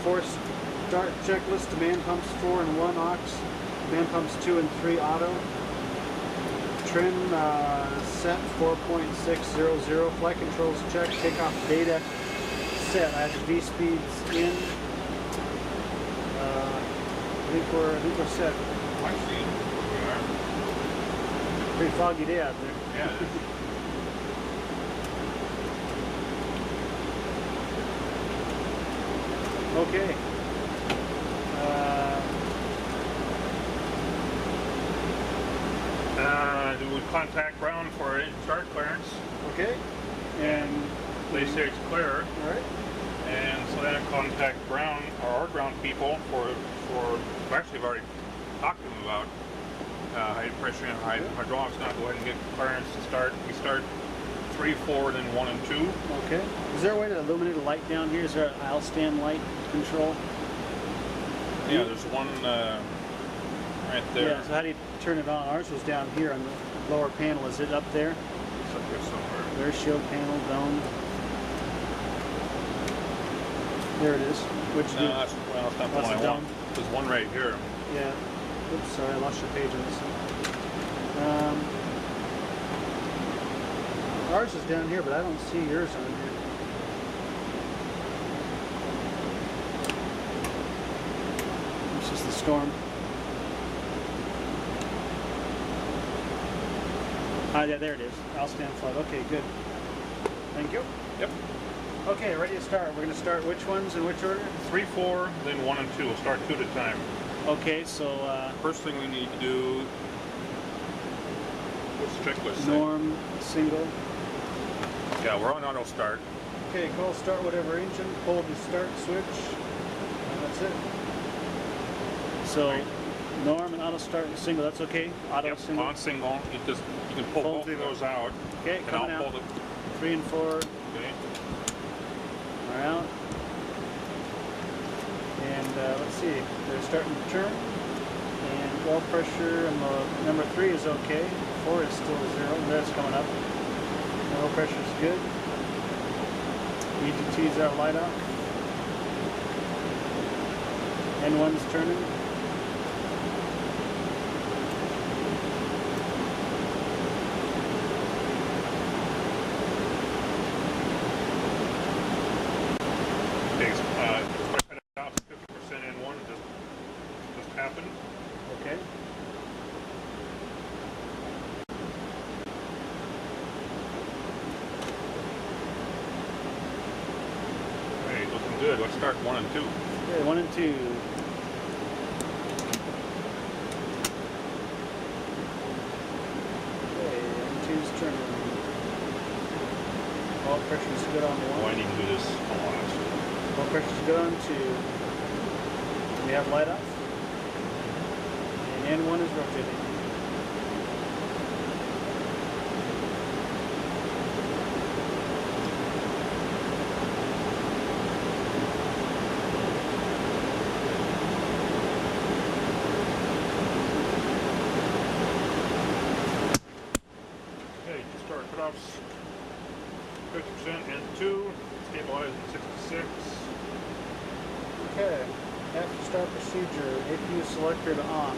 4 start checklist, demand pumps 4 and 1 aux, demand pumps 2 and 3 auto. Trim set 4.600, flight controls check, takeoff data set. I have the V-speeds in. I think we're set. I see. Pretty foggy day out there. Yeah, it is. Okay. Do we contact ground for start clearance? Okay. And They say it's clear, all right. and so then I contact ground or our ground people for actually I've already talked to them about high pressure and hydraulics. Now go ahead and get clearance to start. We start 3, 4, then 1 and 2. Okay. Is there a way to illuminate a light down here? Is there an aisle stand light control? Yeah, there's one right there. Yeah. So how do you turn it on? Ours was down here on the lower panel. Is it up there? It's up here somewhere. There's shield panel, dome. There it is. Which No, that's not the one I want. There's one right here. Yeah. Oops, sorry, I lost your page on this one. Ours is down here, but I don't see yours on here. It's just the storm. Ah, yeah, there it is. I'll stand flood. Okay, good. Thank you. Yep. Okay, ready to start. We're going to start which ones in which order? 3, 4, then 1 and 2. We'll start 2 at a time. Okay, so First thing we need to do. What's the checklist say? norm, single. Yeah, we're on auto start. Okay, call start whatever engine, hold the start switch, and that's it. So, Right. norm and auto start and single, that's okay? Auto, Yep. single? On single, you can pull Pull both through of those out. Okay, And coming I'll out. pull the. 3 and 4 Okay. are out. And let's see, they're starting to turn. And oil pressure on the number 3 is okay. 4 is still 0, that's coming up. Oil pressure is good. EGTs are light off. N1's turning. Okay, cut it out to 50% N1. Just happened. Okay. Hey, looking good. Let's start 1 and 2. Okay, 1 and 2. Okay, N2's turning. Oil pressure's good on Oh, I 1. need to do this. Hold on. Oil pressure's good on 2. We have light off. And N1 is rotating. Okay, start cutoffs 50% N2. Stabilize at 66. Okay. After start procedure, APU selector to off.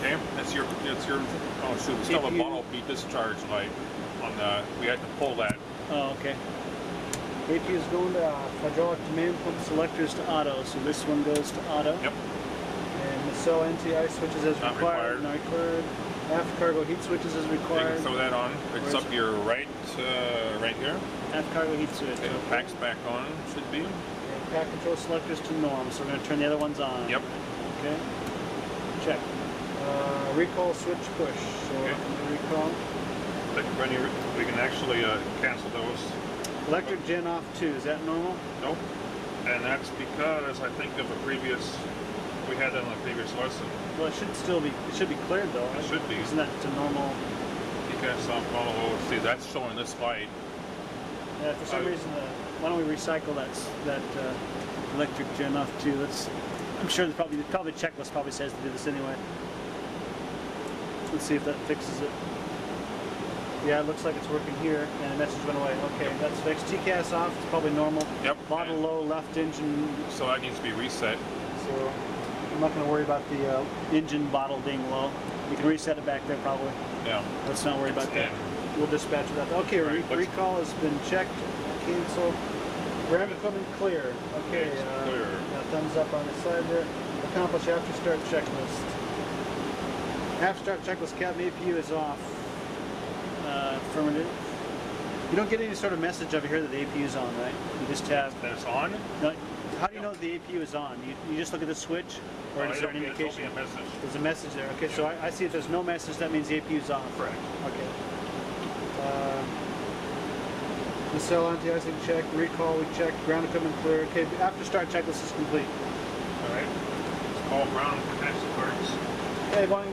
Okay, that's your. Oh shoot, we still have a mono beat discharge light on the. We had to pull that. Oh, okay. APU is going to off. Hydraulic demand pump selectors to auto, so this one goes to auto. Yep. And the cell NTI switches as Not required. required. Not required. Aft cargo heat switches as You required. can throw that on. It's Where's up your right, right here. Aft cargo heat switch. Okay, packs back on. Should be. And pack control selectors to norm, so we're going to turn the other ones on. Yep. Okay. Check. Recall switch push. So Okay. recall. We can actually cancel those. Electric gen off 2. Is that normal? Nope. And that's because I think of a previous. We had that on the previous lesson. Well, it should still be. It should be cleared though. It should be. Isn't that to normal? You can follow. See, that's showing this light. Yeah. For some reason, why don't we recycle that electric gen off too? I'm sure the checklist probably says to do this anyway. Let's see if that fixes it. Yeah, it looks like it's working here, and the message went away. Okay, that's fixed. TCAS off, it's probably normal. Yep. Bottle low, left engine. So that needs to be reset. So I'm not going to worry about the engine bottle being low. You can reset it back there probably. Yeah. Let's not worry about that. We'll dispatch that. Okay, Right, recall has been checked, canceled. Ground equipment clear. Okay, clear. Thumbs up on the side there. Accomplish after start checklist. After start checklist, cabin APU is off. Affirmative. You don't get any sort of message over here that the APU is on, right? You just have. That it's on? No, how do you know that the APU is on? You just look at the switch, or is there an indication? A message. There's a message there. Okay, so I see if there's no message, that means the APU is on. Correct. Okay. The cell anti-icing check, recall we checked, ground equipment clear. Okay, after start checklist is complete. All right. It's called ground pretaxi cards. Okay, going